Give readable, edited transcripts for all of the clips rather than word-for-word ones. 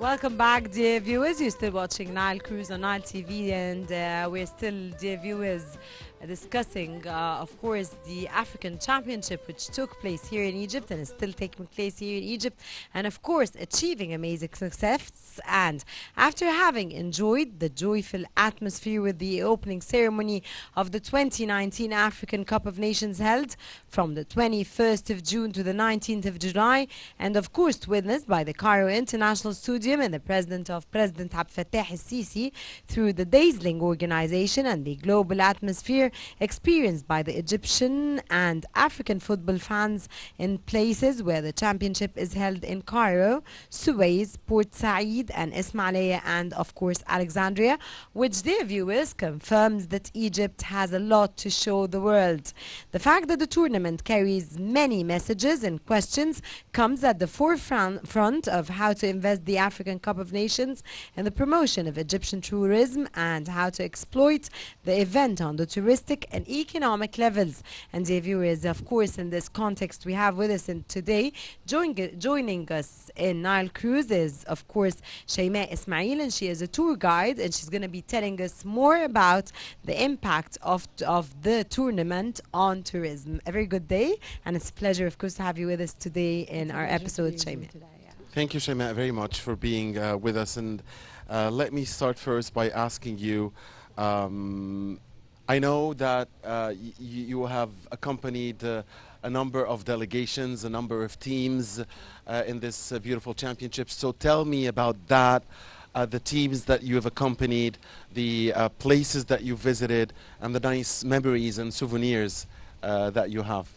Welcome back, dear viewers. You're still watching Nile Cruise on Nile TV, and we're still, dear viewers, discussing, of course, the African Championship, which took place here in Egypt and is still taking place here in Egypt, and of course, achieving amazing success. And after having enjoyed the joyful atmosphere with the opening ceremony of the 2019 African Cup of Nations held from the 21st of June to the 19th of July, and of course, witnessed by the Cairo International Stadium and the President Abdel Fattah el-Sisi through the Dazzling organization and the global atmosphere experienced by the Egyptian and African football fans in places where the championship is held in Cairo, Suez, Port Said, and Ismailia, and of course Alexandria, which, dear viewers, confirms that Egypt has a lot to show the world. The fact that the tournament carries many messages and questions comes at the forefront of how to invest the African Cup of Nations in the promotion of Egyptian tourism and how to exploit the event on the touristic and economic levels. And dear viewers, of course, in this context, we have with us today, joining us in Nile Cruise is, of course, Shayma Ismail, and she is a tour guide, and she's going to be telling us more about the impact of the tournament on tourism. A very good day, and it's a pleasure, of course, to have you with us today in our episode, Shayma. Thank you, Shayma, very much for being with us. And let me start first by asking you, I know that you have accompanied a number of delegations, a number of teams in this beautiful championship. So tell me about that, the teams that you have accompanied, the places that you visited, and the nice memories and souvenirs that you have.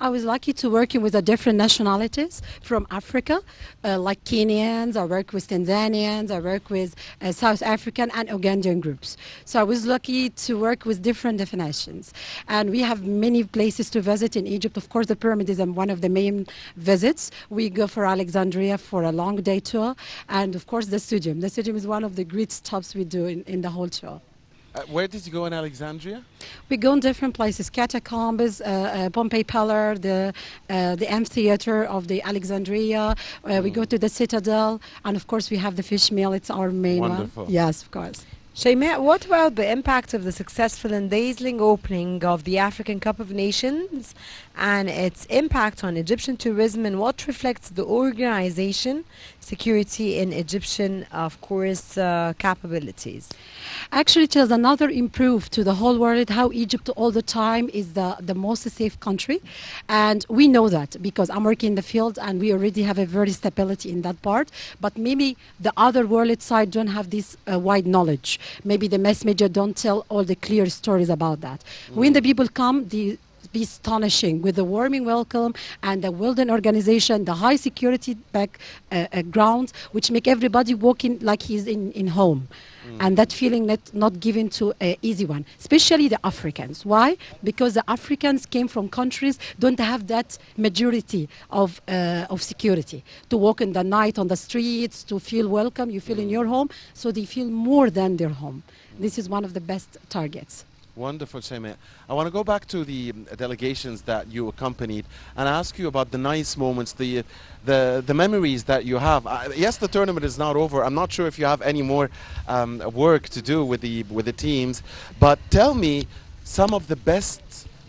I was lucky to working with the different nationalities from Africa, like Kenyans, I work with Tanzanians, I work with South African and Ugandan groups. So I was lucky to work with different definitions. And we have many places to visit in Egypt. Of course, the pyramid is one of the main visits. We go for Alexandria for a long day tour. And of course, the stadium. The stadium is one of the great stops we do in the whole tour. Where did you go in Alexandria? We go in different places: catacombs, Pompey Pillar, the amphitheater of the Alexandria. We go to the Citadel, and of course we have the fish meal. It's our main Wonderful. one. Yes, of course. Shayma, what about the impact of the successful and dazzling opening of the African Cup of Nations and its impact on Egyptian tourism, and what reflects the organization, security, and Egyptian, of course, capabilities? Actually, it is another improve to the whole world how Egypt all the time is the most safe country. And we know that because I'm working in the field and we already have a very stability in that part. But maybe the other world side don't have this wide knowledge. Maybe the mass media don't tell all the clear stories about that. When the people come, be astonishing with the warming welcome and the well-done organization, the high security grounds, which make everybody walking like he's in home. And that feeling not given to an easy one, especially the Africans. Why? Because the Africans came from countries don't have that majority of security to walk in the night on the streets, to feel welcome, you feel in your home, so they feel more than their home. This is one of the best targets. Wonderful, Shayma. I want to go back to the delegations that you accompanied and ask you about the nice moments, the memories that you have. Yes, the tournament is not over. I'm not sure if you have any more work to do with the teams, but tell me some of the best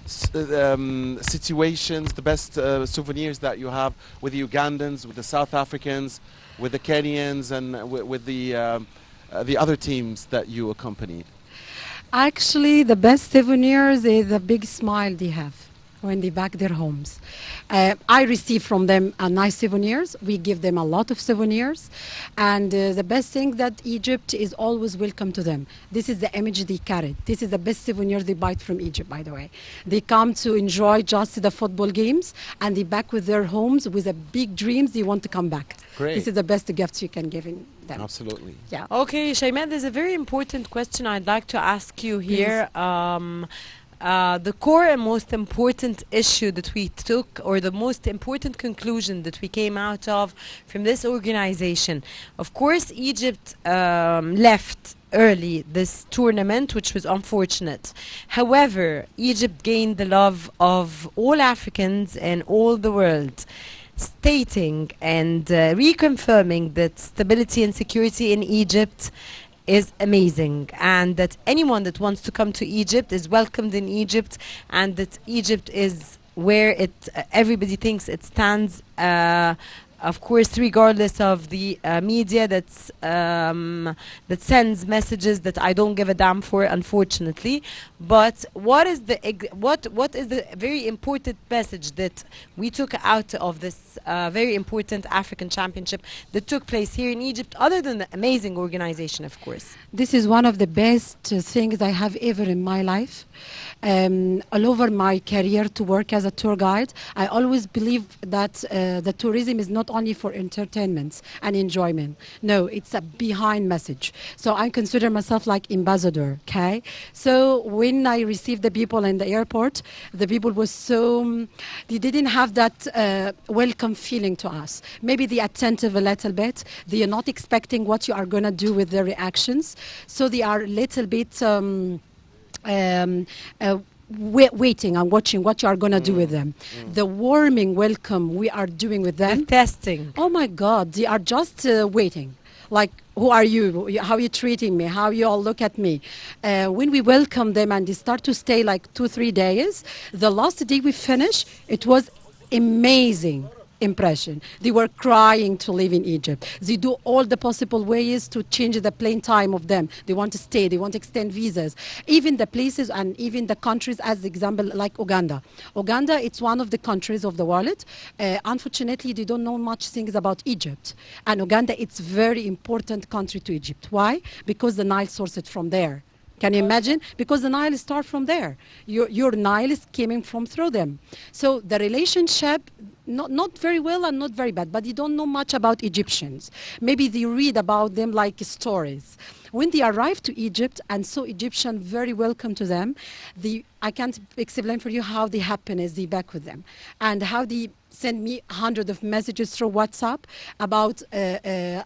situations, the best souvenirs that you have with the Ugandans, with the South Africans, with the Kenyans, and with the other teams that you accompanied. Actually, the best souvenirs is the big smile they have when they back their homes. I receive from them nice souvenirs. We give them a lot of souvenirs. And the best thing that Egypt is always welcome to them. This is the image they carry. This is the best souvenir they buy from Egypt, by the way. They come to enjoy just the football games, and they back with their homes with a big dreams they want to come back. Great. This is the best gift you can give in them. Absolutely. Yeah. Okay, Shayma, there's a very important question I'd like to ask you here. The core and most important issue that we took, or the most important conclusion that we came out of from this organization. Of course, Egypt left early this tournament, which was unfortunate. However, Egypt gained the love of all Africans and all the world. stating and reconfirming that stability and security in Egypt is amazing, and that anyone that wants to come to Egypt is welcomed in Egypt, and that Egypt is where everybody thinks it stands. Of course, regardless of the media that sends messages that I don't give a damn for, unfortunately. But what is the very important message that we took out of this very important African championship that took place here in Egypt, other than the amazing organization, of course? This is one of the best things I have ever in my life. All over my career to work as a tour guide, I always believe that the tourism is not only for entertainment and enjoyment. No, it's a behind message. So I consider myself like ambassador, okay? So when I received the people in the airport, the people were so, they didn't have that welcome feeling to us. Maybe they attentive a little bit. They are not expecting what you are going to do with their reactions. So they are a little bit um, uh, waiting and watching what you are going to do with them. The warming welcome we are doing with them. The testing. Oh my God, they are just waiting. Like, who are you? How are you treating me? How you all look at me? When we welcome them and they start to stay like 2-3 days, the last day we finish, it was amazing impression. They were crying to live in Egypt. They do all the possible ways to change the plane time of them. They want to stay, they want to extend visas. Even the places and even the countries, as example, like Uganda. Uganda, it's one of the countries of the world. Unfortunately, they don't know much things about Egypt. And Uganda, it's very important country to Egypt. Why? Because the Nile sourced from there. Can you imagine? Because the Nile starts from there. Your Nile is coming from through them. So the relationship, not very well and not very bad, but you don't know much about Egyptians. Maybe they read about them like stories. When they arrive to Egypt and so Egyptian very welcome to them, I can't explain for you how the happiness they back with them and how they send me hundreds of messages through WhatsApp about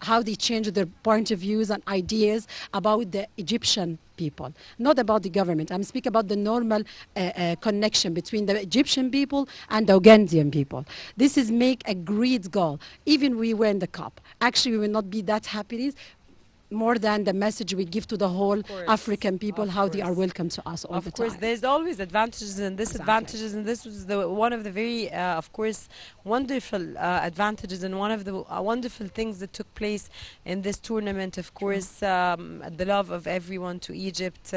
how they change their point of views and ideas about the Egyptian people, not about the government. I'm speaking about the normal connection between the Egyptian people and the Ugandan people. This is make a great goal. Even we win the cup. Actually, we will not be that happy more than the message we give to the whole African people, how they are welcome to us all the time. Of course, there's always advantages and disadvantages, and this was one of the very, of course, wonderful advantages and one of the wonderful things that took place in this tournament. Of course, the love of everyone to Egypt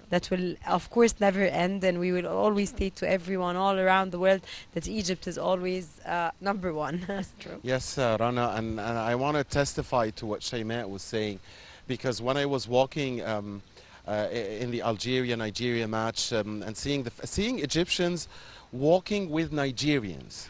that will, of course, never end, and we will always state to everyone all around the world that Egypt is always number one. That's true. Yes, Rana, and I want to testify to what Shayma was saying, because when I was walking in the Algeria-Nigeria match and seeing Egyptians walking with Nigerians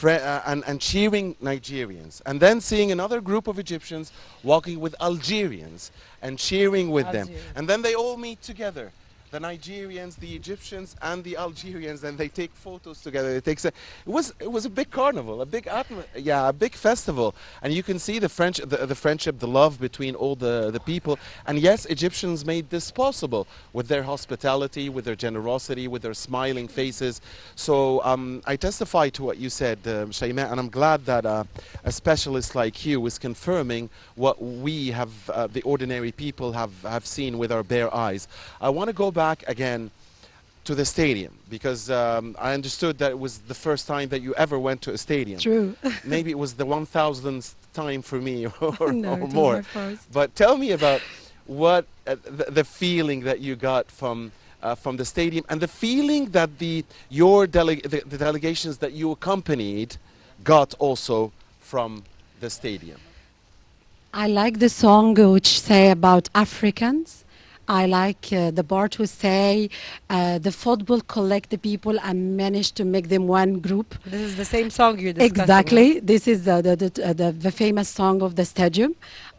and cheering Nigerians, and then seeing another group of Egyptians walking with Algerians and cheering with them, and then they all meet together. The Nigerians, the Egyptians, and the Algerians, and they take photos together. It was a big carnival, a big festival, and you can see the friendship, the love between all the people. And yes, Egyptians made this possible with their hospitality, with their generosity, with their smiling faces. So I testify to what you said, Shayma, and I'm glad that a specialist like you is confirming what we have, the ordinary people have seen with our bare eyes. I want to go back again to the stadium, because I understood that it was the first time that you ever went to a stadium. True. Maybe it was the 1000th time for me or, No, or it was more. my first. But tell me about what the feeling that you got from the stadium, and the feeling that the delegations that you accompanied got also from the stadium. I like the song which say about Africans. I like the part who say the football collect the people and manage to make them one group. This is the same song you're discussing. Exactly. This is the famous song of the stadium.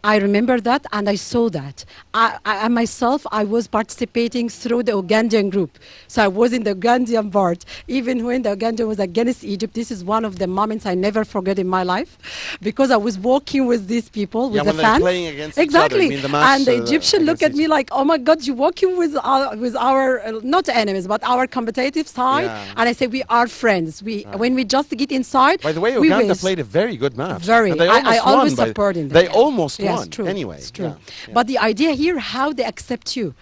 I remember that and I saw that. I myself, I was participating through the Ugandan group. So I was in the Ugandan part. Even when the Ugandan was against Egypt, this is one of the moments I never forget in my life because I was walking with these people, Yeah, with the when they're fans. playing against each other. I Exactly. mean, the match And the Egyptian look against at me each. like, oh my God, you're walking with our, not enemies, but our competitive side. Yeah. And I say, we are friends. Right. When we just get inside, By the way, we Uganda wish. played a very good match. Very. And they I almost always won. By, support in them. they almost Yes, won. true. Anyway. It's true. Yeah, yeah. But the idea here, how they accept you.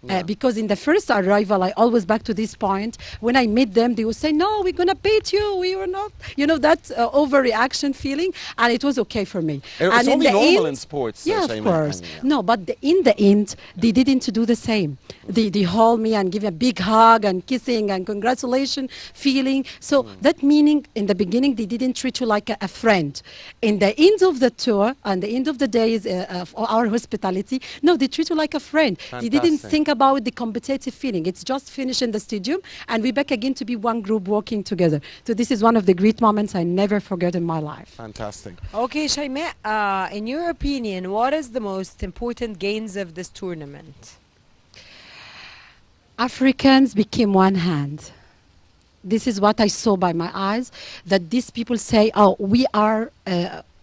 Yeah. Because in the first arrival, I always back to this point. When I meet them, they will say, "No, we're gonna beat you. We were not." You know that overreaction feeling, and it was okay for me. It's And in only the normal end, in sports, yeah, of Shaimaa. course. I mean, yeah. No, but in the end, they didn't do the same. They hold me and give a big hug and kissing and congratulations feeling. So that meaning in the beginning, they didn't treat you like a friend. In the end of the tour and the end of the days of our hospitality, no, they treat you like a friend. They didn't Fantastic. think about the competitive feeling. It's just finished in the stadium and we're back again to be one group working together. So this is one of the great moments I never forget in my life. Fantastic. Okay, Shaimaa, in your opinion, what is the most important gains of this tournament? Africans became one hand. This is what I saw by my eyes, that these people say, oh, we are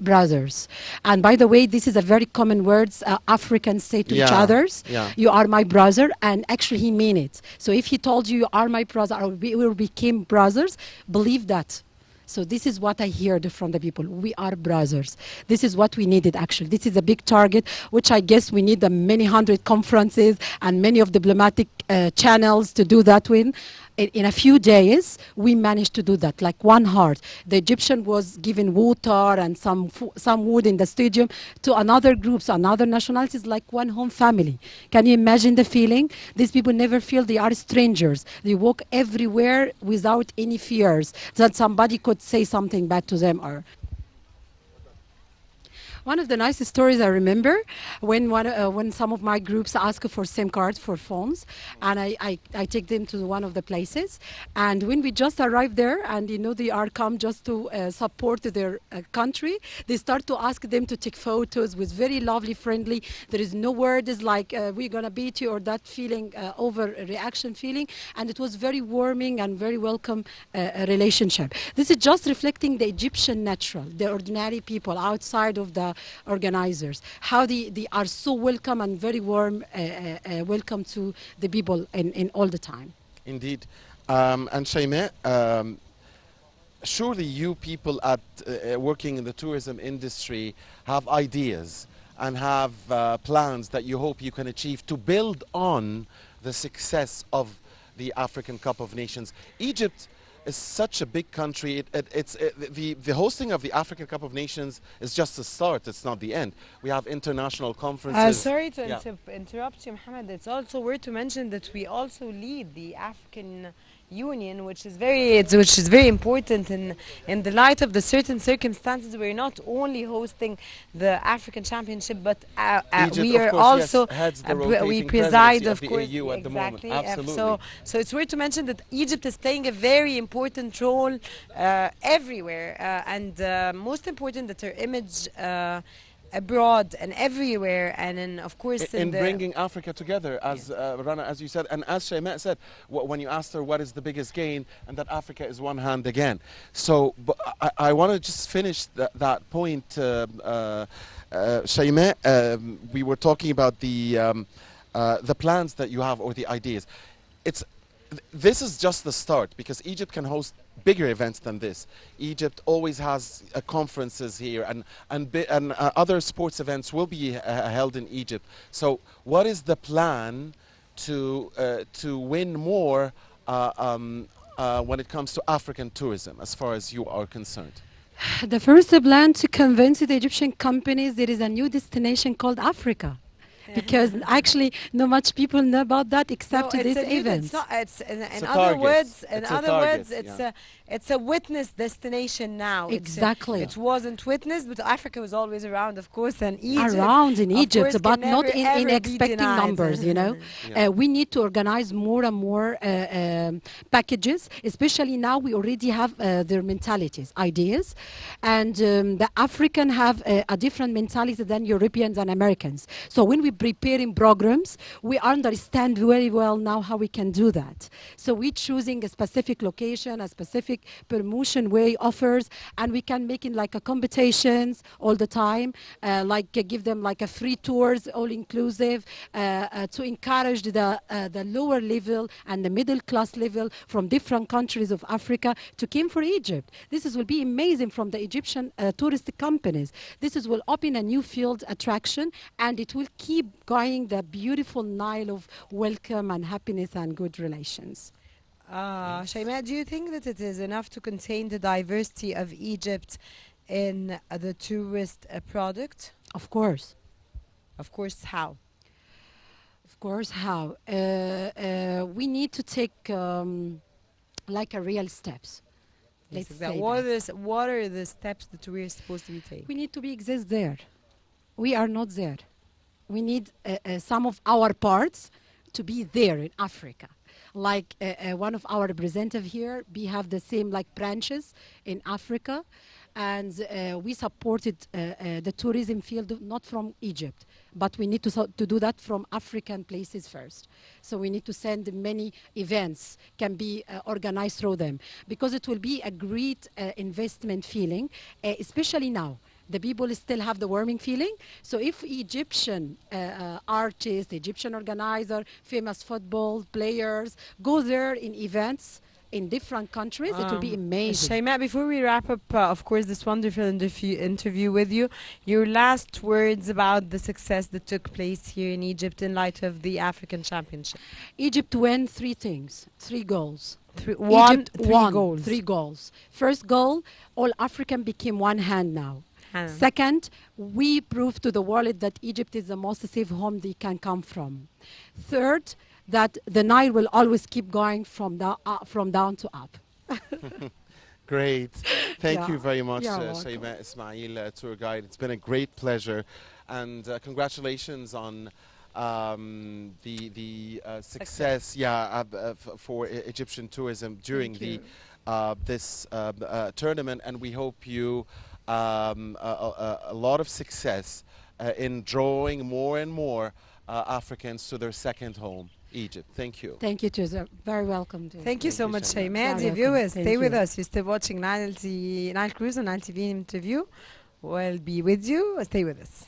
brothers. And by the way, this is a very common words Africans say to each Yeah, others. yeah. You are my brother, and actually he mean it. So if he told you, you are my brother, or we will become brothers, believe that. So this is what I heard from the people. We are brothers. This is what we needed, actually. This is a big target, which I guess we need many hundred conferences and many of diplomatic channels to do that with. In a few days, we managed to do that, like one heart. The Egyptian was given water and some wood in the stadium to another groups, another nationalities, like one home family. Can you imagine the feeling? These people never feel they are strangers. They walk everywhere without any fears that somebody could say something bad to them or one of the nicest stories I remember when some of my groups ask for SIM cards for phones, and I take them to one of the places, and when we just arrive there, and you know they are come just to support their country, they start to ask them to take photos with very lovely, friendly. There is no words like we're gonna beat you or that feeling overreaction feeling, and it was very warming and very welcome relationship. This is just reflecting the Egyptian natural, the ordinary people outside of the organizers, how they are so welcome and very warm welcome to the people in all the time. Indeed. And Shaimaa, surely you people at working in the tourism industry have ideas and have plans that you hope you can achieve to build on the success of the African Cup of Nations. Egypt is such a big country. The hosting of the African Cup of Nations is just the start. It's not the end. We have international conferences. Sorry to Yeah. interrupt you, Mohammed. It's also worth to mention that we also lead the African Union, which is very important in the light of the certain circumstances. We're not only hosting the African Championship, but Egypt, we of are course, also yes, heads the we rotating preside, presidency of the course, AU at the moment. exactly. Absolutely. So it's worth to mention that Egypt is playing a very important role everywhere, and most important that her image. Abroad and everywhere, and then of course in bringing Africa together, as Rana, as you said, and as Shaimaa said, when you asked her what is the biggest gain, and that Africa is one hand again. So, but I want to just finish that point, Shaimaa. We were talking about the plans that you have or the ideas. This is just the start, because Egypt can host bigger events than this. Egypt always has conferences here, and other sports events will be held in Egypt. So, what is the plan to win more when it comes to African tourism, as far as you are concerned? The first plan to convince the Egyptian companies there is a new destination called Africa. because actually not much people know about that except No, this it's event. not. It's In a other target. words, It's a target. Yeah. it's a witness destination now. Exactly. It wasn't witnessed, but Africa was always around, of course, and Egypt, Around in of Egypt, course, can but not never in ever be expecting denied. numbers, you know. Yeah. We need to organize more and more packages, especially now we already have their mentalities, ideas, and the African have a different mentality than Europeans and Americans. So when we preparing programs, we understand very well now how we can do that. So we're choosing a specific location, a specific promotion way offers, and we can make it like a competitions all the time, give them like a free tours, all inclusive, to encourage the lower level and the middle class level from different countries of Africa to come for Egypt. Will be amazing from the Egyptian tourist companies. Will open a new field attraction, and it will keep going the beautiful Nile of welcome and happiness and good relations. Shaima, do you think that it is enough to contain the diversity of Egypt in the tourist product? Of course. Of course, how? Of course, how? We need to take like a real steps. Yes, Let's exactly. say that. What are the steps that we're supposed to be taking? We need to be exist there. We are not there. We need some of our parts to be there in Africa. Like one of our representative here, we have the same like branches in Africa, and we supported the tourism field not from Egypt, but we need to do that from African places first. So we need to send many events can be organized through them, because it will be a great investment feeling, especially now. The people still have the warming feeling. So if Egyptian artists, Egyptian organizer, famous football players go there in events in different countries, it will be amazing. Shaima, before we wrap up, of course, this wonderful interview with you, your last words about the success that took place here in Egypt in light of the African Championship. Egypt won three things, three goals. Three Egypt won goals. three goals. First goal, all African became one hand now. Hand. Second, we proved to the world that Egypt is the most safe home they can come from. Third, that the Nile will always keep going from down to up. Great. Thank you Yeah. very much, You're welcome. Shaima Ismail, tour guide. It's been a great pleasure, and congratulations on the success. Yeah, for Egyptian tourism during Thank this tournament, and we hope you a lot of success in drawing more and more Africans to their second home, Egypt. Thank you. Thank you, Joseph. Very welcome. Too. Thank you so you, much, Shaima. Shaima. Very Dear welcome. viewers, Thank stay with you. us. You're still watching Nile Cruise on Nile TV interview. We'll be with you. Stay with us.